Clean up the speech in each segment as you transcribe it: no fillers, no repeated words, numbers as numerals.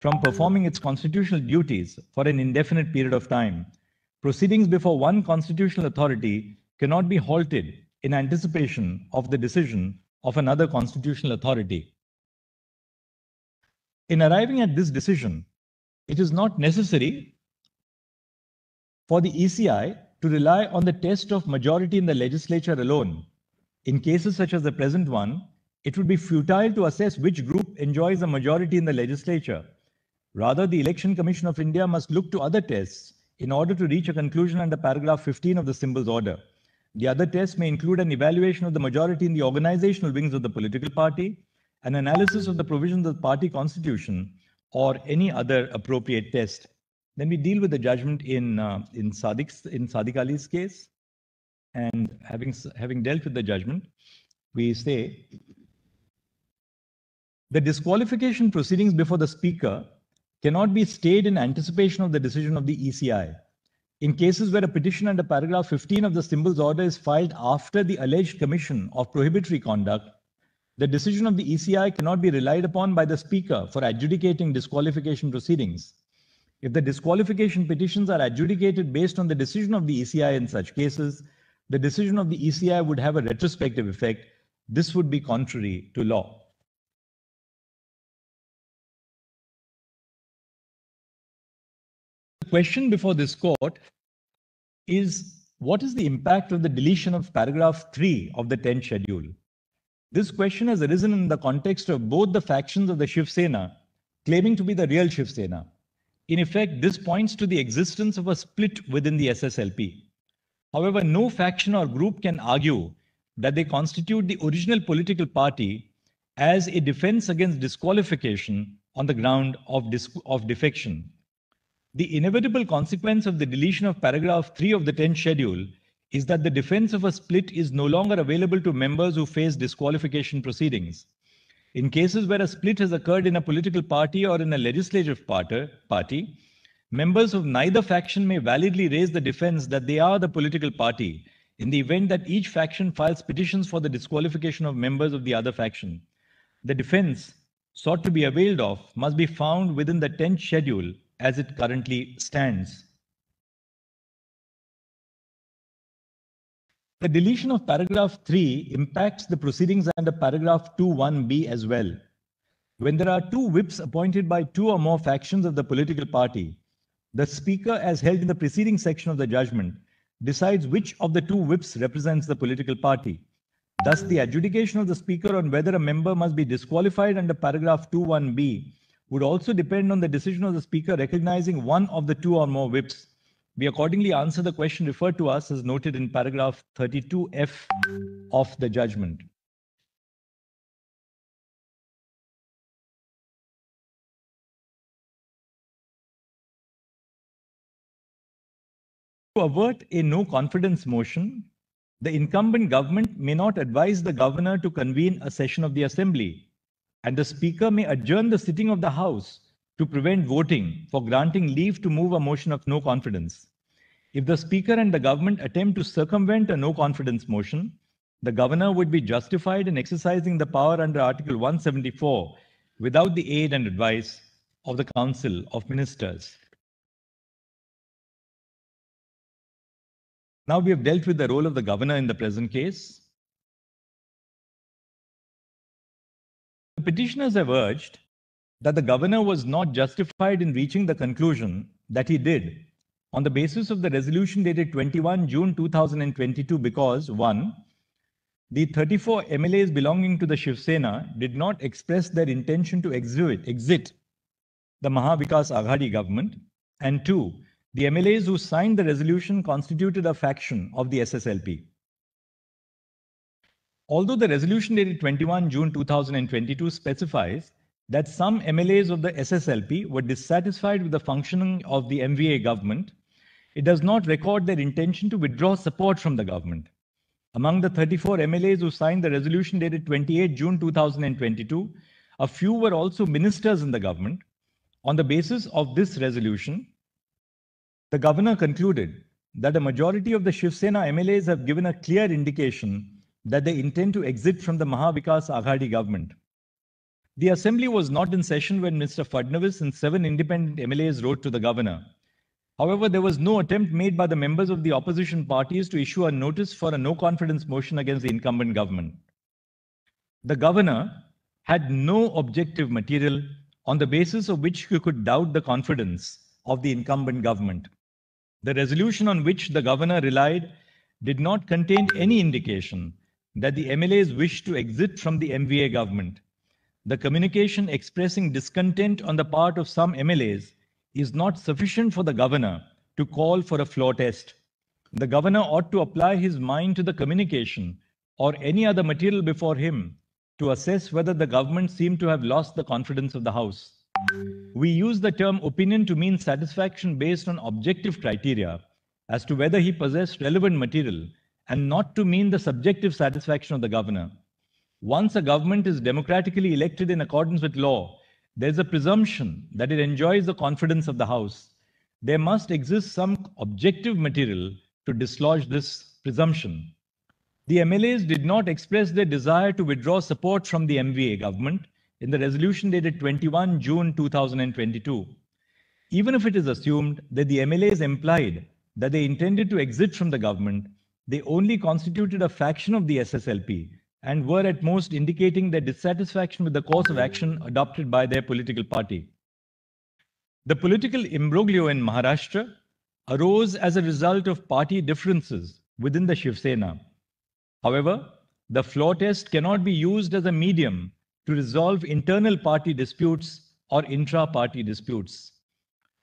from performing its constitutional duties for an indefinite period of time, proceedings before one constitutional authority cannot be halted in anticipation of the decision of another constitutional authority. In arriving at this decision, it is not necessary for the ECI to rely on the test of majority in the legislature alone. In cases such as the present one, it would be futile to assess which group enjoys a majority in the legislature. Rather, the Election Commission of India must look to other tests in order to reach a conclusion under paragraph 15 of the Symbols Order. The other tests may include an evaluation of the majority in the organizational wings of the political party, an analysis of the provisions of the party constitution, or any other appropriate test. Then we deal with the judgment in Sadiq Ali's case. And having dealt with the judgment, we say, the disqualification proceedings before the Speaker cannot be stayed in anticipation of the decision of the ECI. In cases where a petition under paragraph 15 of the Symbols Order is filed after the alleged commission of prohibitory conduct, the decision of the ECI cannot be relied upon by the Speaker for adjudicating disqualification proceedings. If the disqualification petitions are adjudicated based on the decision of the ECI in such cases, the decision of the ECI would have a retrospective effect. This would be contrary to law. The question before this court is, what is the impact of the deletion of paragraph 3 of the 10th schedule? This question has arisen in the context of both the factions of the Shiv Sena claiming to be the real Shiv Sena. In effect, this points to the existence of a split within the SSLP. However, no faction or group can argue that they constitute the original political party as a defense against disqualification on the ground of defection. The inevitable consequence of the deletion of paragraph 3 of the 10th schedule is that the defense of a split is no longer available to members who face disqualification proceedings. In cases where a split has occurred in a political party or in a legislative party, members of neither faction may validly raise the defense that they are the political party in the event that each faction files petitions for the disqualification of members of the other faction. The defense sought to be availed of must be found within the 10th schedule as it currently stands. The deletion of paragraph 3 impacts the proceedings under paragraph 2(1)(b) as well. When there are two whips appointed by two or more factions of the political party, the Speaker, as held in the preceding section of the judgment, decides which of the two whips represents the political party. Thus, the adjudication of the Speaker on whether a member must be disqualified under paragraph 2(1)(b) would also depend on the decision of the Speaker recognizing one of the two or more whips. We accordingly answer the question referred to us as noted in paragraph 32F of the judgment. To avert a no confidence motion, the incumbent government may not advise the governor to convene a session of the assembly, and the Speaker may adjourn the sitting of the House to prevent voting for granting leave to move a motion of no confidence. If the Speaker and the government attempt to circumvent a no confidence motion, the governor would be justified in exercising the power under Article 174 without the aid and advice of the Council of Ministers. Now we have dealt with the role of the governor in the present case. The petitioners have urged that the governor was not justified in reaching the conclusion that he did on the basis of the resolution dated 21 June 2022 because 1. The 34 MLAs belonging to the Shiv Sena did not express their intention to exit the Maha Vikas Aghadi government, and 2. The MLAs who signed the resolution constituted a faction of the SSLP. Although the resolution dated 21 June 2022 specifies that some MLAs of the SSLP were dissatisfied with the functioning of the MVA government, it does not record their intention to withdraw support from the government. Among the 34 MLAs who signed the resolution dated 28 June 2022, a few were also ministers in the government. On the basis of this resolution, the governor concluded that a majority of the Shiv Sena MLAs have given a clear indication that they intend to exit from the Maha Vikas Aghadi government. The assembly was not in session when Mr. Fadnavis and 7 independent MLAs wrote to the governor. However, there was no attempt made by the members of the opposition parties to issue a notice for a no-confidence motion against the incumbent government. The governor had no objective material on the basis of which he could doubt the confidence of the incumbent government. The resolution on which the governor relied did not contain any indication that the MLAs wished to exit from the MVA government. The communication expressing discontent on the part of some MLAs is not sufficient for the governor to call for a floor test. The governor ought to apply his mind to the communication or any other material before him to assess whether the government seemed to have lost the confidence of the House. We use the term opinion to mean satisfaction based on objective criteria as to whether he possessed relevant material and not to mean the subjective satisfaction of the governor. Once a government is democratically elected in accordance with law, there is a presumption that it enjoys the confidence of the House. There must exist some objective material to dislodge this presumption. The MLAs did not express their desire to withdraw support from the MVA government in the resolution dated 21 June 2022. Even if it is assumed that the MLAs implied that they intended to exit from the government, they only constituted a faction of the SSLP and were at most indicating their dissatisfaction with the course of action adopted by their political party. The political imbroglio in Maharashtra arose as a result of party differences within the Shiv Sena. However, the floor test cannot be used as a medium to resolve internal party disputes or intra-party disputes.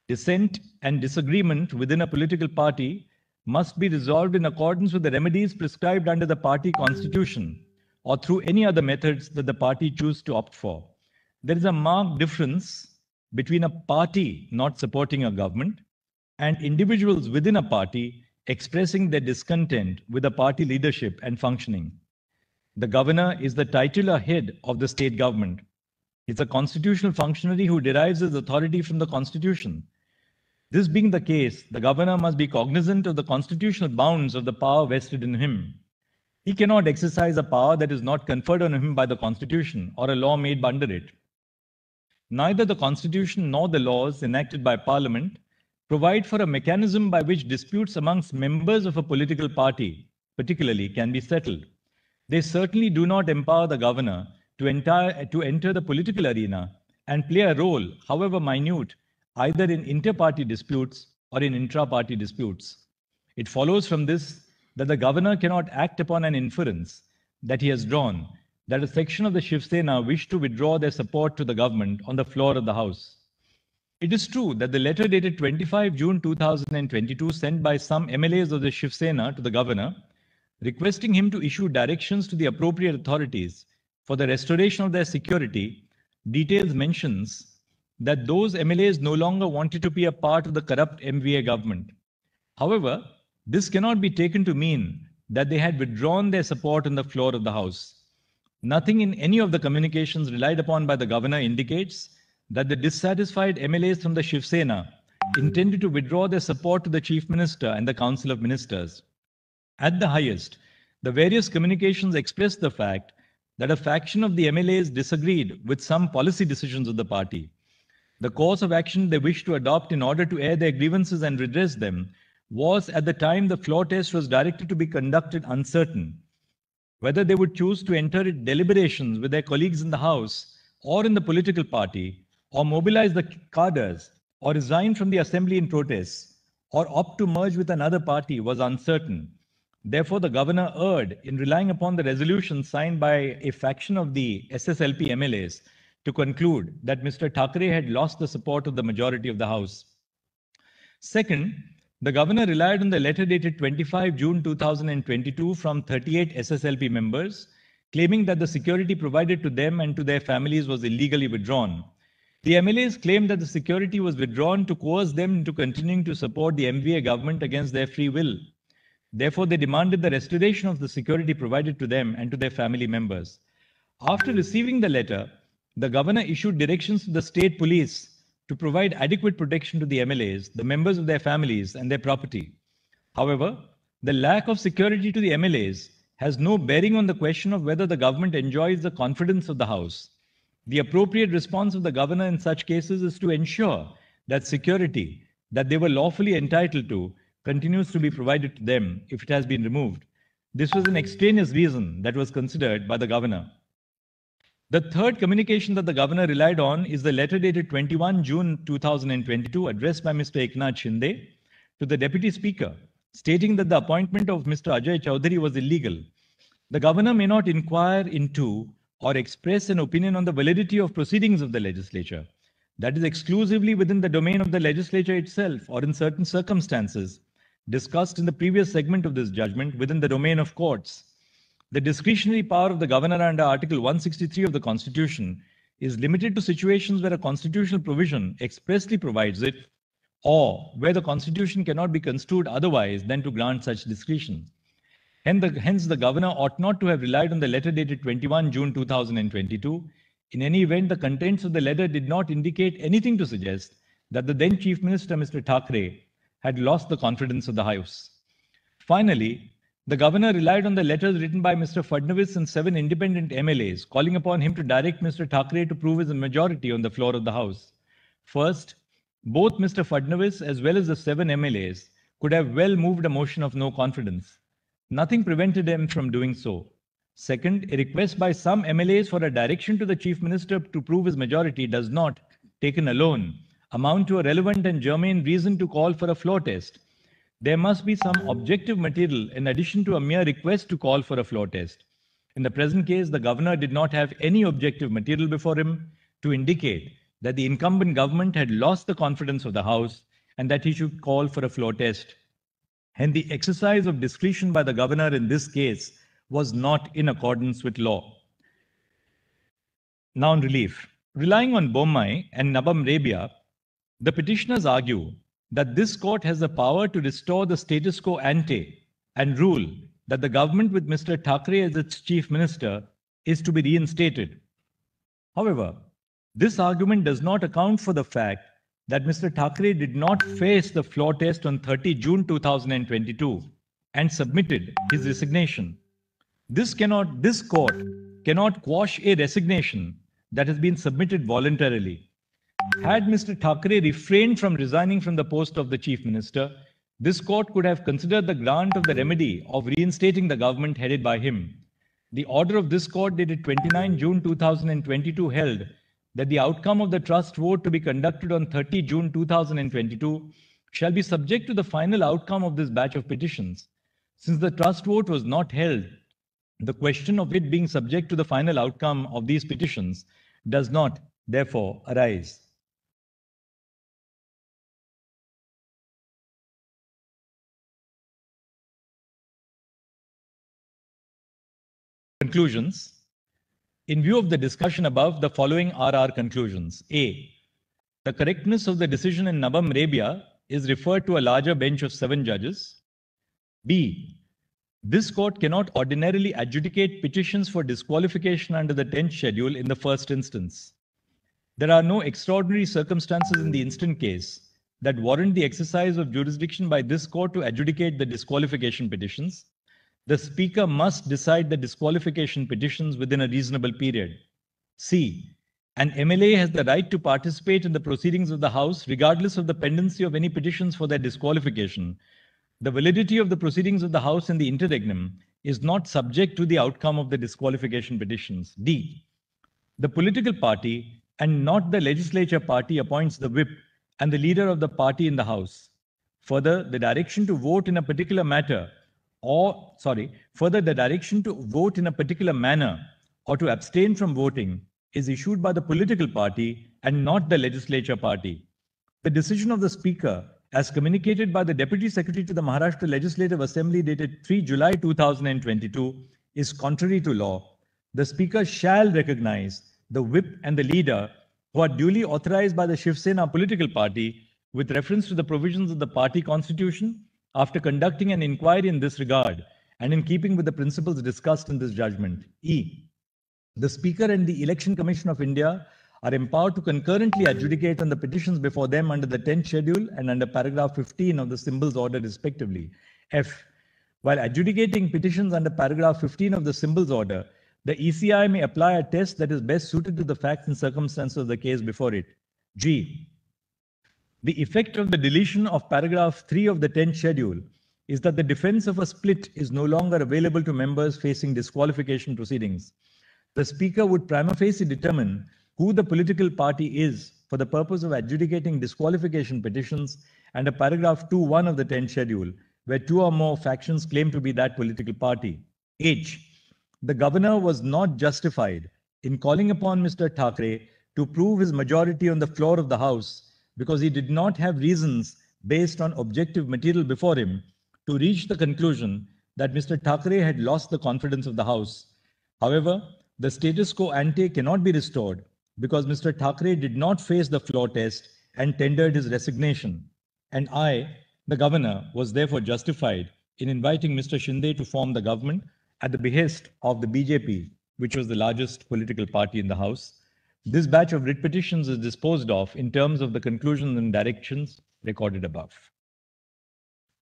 Dissent and disagreement within a political party must be resolved in accordance with the remedies prescribed under the party constitution or through any other methods that the party choose to opt for. There is a marked difference between a party not supporting a government and individuals within a party expressing their discontent with the party leadership and functioning. The governor is the titular head of the state government. It's a constitutional functionary who derives his authority from the constitution. This being the case, the governor must be cognizant of the constitutional bounds of the power vested in him. He cannot exercise a power that is not conferred on him by the constitution or a law made under it. Neither the constitution nor the laws enacted by parliament provide for a mechanism by which disputes amongst members of a political party, particularly, can be settled. They certainly do not empower the governor to enter the political arena and play a role, however minute, either in inter-party disputes or in intra-party disputes. It follows from this that the governor cannot act upon an inference that he has drawn that a section of the Shiv Sena wished to withdraw their support to the government on the floor of the House. It is true that the letter dated 25 June 2022 sent by some MLAs of the Shiv Sena to the governor, requesting him to issue directions to the appropriate authorities for the restoration of their security, details mentions that those MLAs no longer wanted to be a part of the corrupt MVA government. However, this cannot be taken to mean that they had withdrawn their support on the floor of the House. Nothing in any of the communications relied upon by the governor indicates that the dissatisfied MLAs from the Shiv Sena intended to withdraw their support to the Chief Minister and the Council of Ministers. At the highest, the various communications expressed the fact that a faction of the MLAs disagreed with some policy decisions of the party. The course of action they wished to adopt in order to air their grievances and redress them was, at the time the floor test was directed to be conducted, uncertain. Whether they would choose to enter deliberations with their colleagues in the House or in the political party, or mobilize the cadres, or resign from the assembly in protest, or opt to merge with another party was uncertain. Therefore, the governor erred in relying upon the resolution signed by a faction of the SSLP MLAs to conclude that Mr. Thackeray had lost the support of the majority of the House. Second, the governor relied on the letter dated 25 June 2022 from 38 SSLP members, claiming that the security provided to them and to their families was illegally withdrawn. The MLAs claimed that the security was withdrawn to coerce them into continuing to support the MVA government against their free will. Therefore, they demanded the restoration of the security provided to them and to their family members. After receiving the letter, the governor issued directions to the state police to provide adequate protection to the MLAs, the members of their families, and their property. However, the lack of security to the MLAs has no bearing on the question of whether the government enjoys the confidence of the House. The appropriate response of the governor in such cases is to ensure that security that they were lawfully entitled to continues to be provided to them if it has been removed. This was an extraneous reason that was considered by the governor. The third communication that the governor relied on is the letter dated 21 June 2022 addressed by Mr. Eknath Shinde to the Deputy Speaker, stating that the appointment of Mr. Ajay Chowdhury was illegal. The governor may not inquire into or express an opinion on the validity of proceedings of the legislature. That is exclusively within the domain of the legislature itself, or in certain circumstances discussed in the previous segment of this judgment, within the domain of courts. The discretionary power of the governor under Article 163 of the Constitution is limited to situations where a constitutional provision expressly provides it, or where the Constitution cannot be construed otherwise than to grant such discretion. Hence, the governor ought not to have relied on the letter dated 21 June 2022. In any event, the contents of the letter did not indicate anything to suggest that the then Chief Minister, Mr. Thackeray, had lost the confidence of the House. Finally, the governor relied on the letters written by Mr. Fadnavis and 7 independent MLAs, calling upon him to direct Mr. Thackeray to prove his majority on the floor of the House. First, both Mr. Fadnavis as well as the 7 MLAs could have well moved a motion of no confidence. Nothing prevented them from doing so. Second, a request by some MLAs for a direction to the Chief Minister to prove his majority does not, taken alone, amount to a relevant and germane reason to call for a floor test. There must be some objective material in addition to a mere request to call for a floor test. In the present case, the governor did not have any objective material before him to indicate that the incumbent government had lost the confidence of the House and that he should call for a floor test. And the exercise of discretion by the governor in this case was not in accordance with law. Now on relief. Relying on Bommai and Nabam Rebia, the petitioners argue that this court has the power to restore the status quo ante and rule that the government with Mr. Thackeray as its chief minister is to be reinstated. However, this argument does not account for the fact that Mr. Thackeray did not face the floor test on 30 June 2022 and submitted his resignation. This court cannot quash a resignation that has been submitted voluntarily. Had Mr. Thackeray refrained from resigning from the post of the chief minister, this court could have considered the grant of the remedy of reinstating the government headed by him. The order of this court dated 29 June 2022 held that the outcome of the trust vote to be conducted on 30 June 2022 shall be subject to the final outcome of this batch of petitions. Since the trust vote was not held, the question of it being subject to the final outcome of these petitions does not, therefore, arise. Conclusions. In view of the discussion above, the following are our conclusions. A. The correctness of the decision in Nabam Rebia is referred to a larger bench of 7 judges. B. This court cannot ordinarily adjudicate petitions for disqualification under the 10th schedule in the first instance. There are no extraordinary circumstances in the instant case that warrant the exercise of jurisdiction by this court to adjudicate the disqualification petitions. The Speaker must decide the disqualification petitions within a reasonable period. C. An MLA has the right to participate in the proceedings of the House regardless of the pendency of any petitions for their disqualification. The validity of the proceedings of the House in the interregnum is not subject to the outcome of the disqualification petitions. D. The political party and not the legislature party appoints the whip and the leader of the party in the House. Further, the direction to vote in a particular manner or to abstain from voting is issued by the political party and not the legislature party. The decision of the Speaker, as communicated by the Deputy Secretary to the Maharashtra Legislative Assembly dated 3 July 2022, is contrary to law. The Speaker shall recognize the whip and the leader who are duly authorized by the Shiv Sena political party with reference to the provisions of the party constitution after conducting an inquiry in this regard and in keeping with the principles discussed in this judgment. E. The Speaker and the Election Commission of India are empowered to concurrently adjudicate on the petitions before them under the 10th schedule and under paragraph 15 of the symbols order respectively. F. While adjudicating petitions under paragraph 15 of the symbols order, The ECI may apply a test that is best suited to the facts and circumstances of the case before it. G. The effect of the deletion of paragraph 3 of the 10th schedule is that the defense of a split is no longer available to members facing disqualification proceedings. The Speaker would prima facie determine who the political party is for the purpose of adjudicating disqualification petitions under paragraph 2(1) of the 10th schedule, where two or more factions claim to be that political party. H. The governor was not justified in calling upon Mr. Thackeray to prove his majority on the floor of the House because he did not have reasons based on objective material before him to reach the conclusion that Mr. Thackeray had lost the confidence of the House. However, the status quo ante cannot be restored because Mr. Thackeray did not face the floor test and tendered his resignation. And I, the governor, was therefore justified in inviting Mr. Shinde to form the government at the behest of the BJP, which was the largest political party in the House. This batch of writ petitions is disposed of in terms of the conclusions and directions recorded above.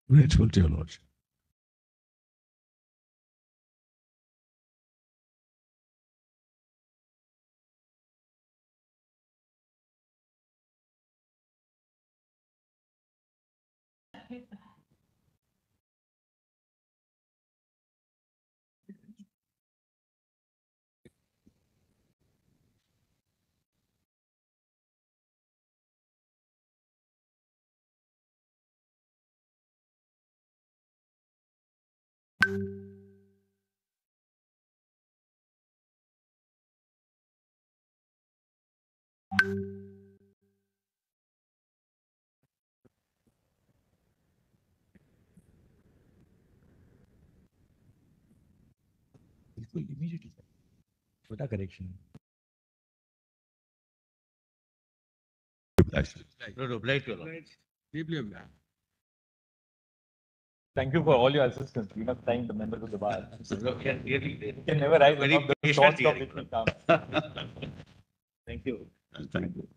Grateful to your Lordship. Immediately. What a correction. Thank you for all your assistance. We must thank the members of the bar. You can never write Very above the patient thoughts of hearing. which we come. Thank you. Thank you.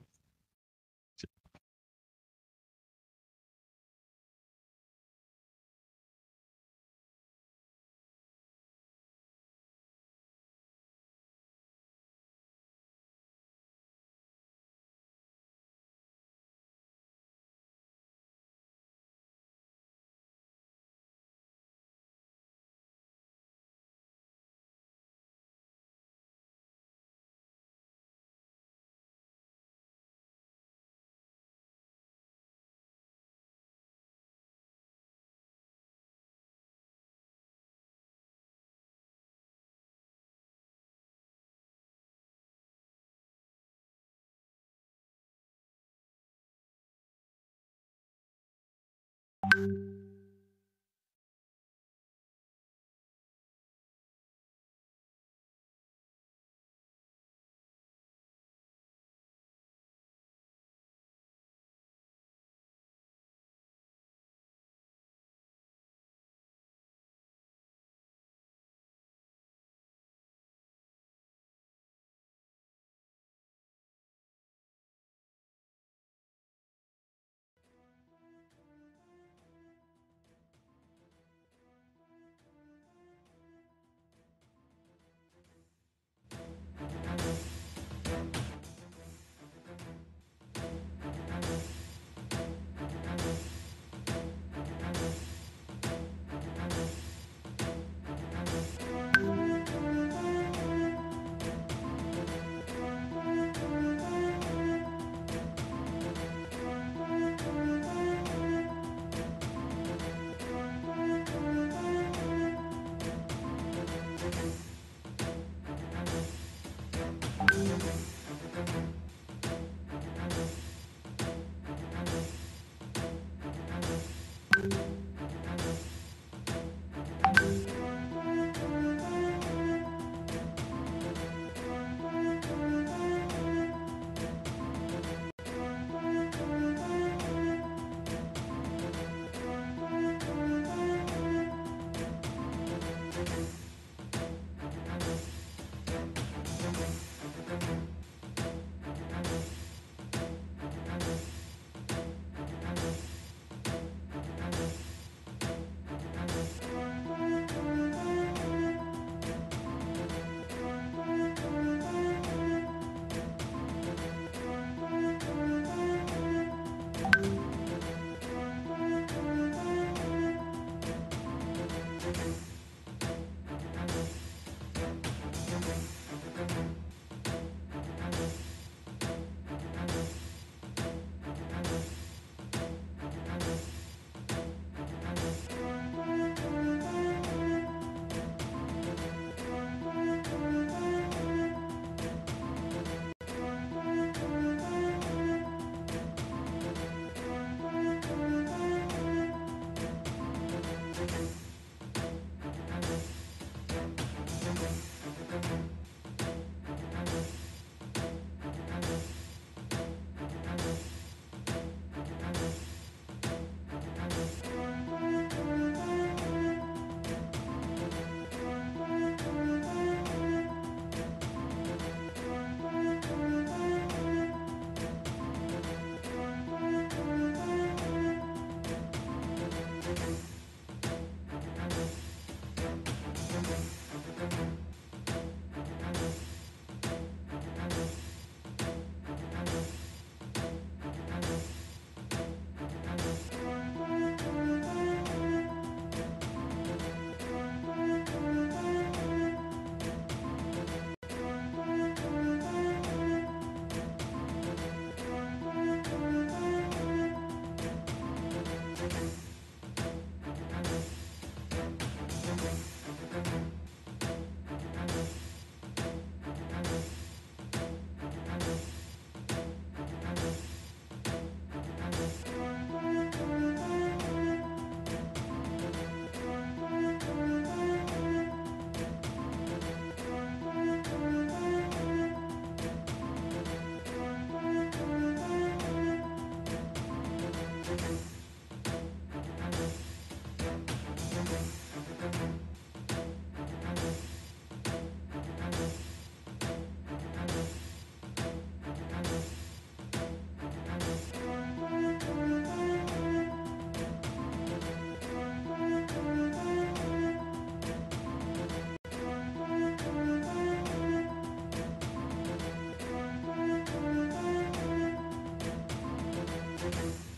you.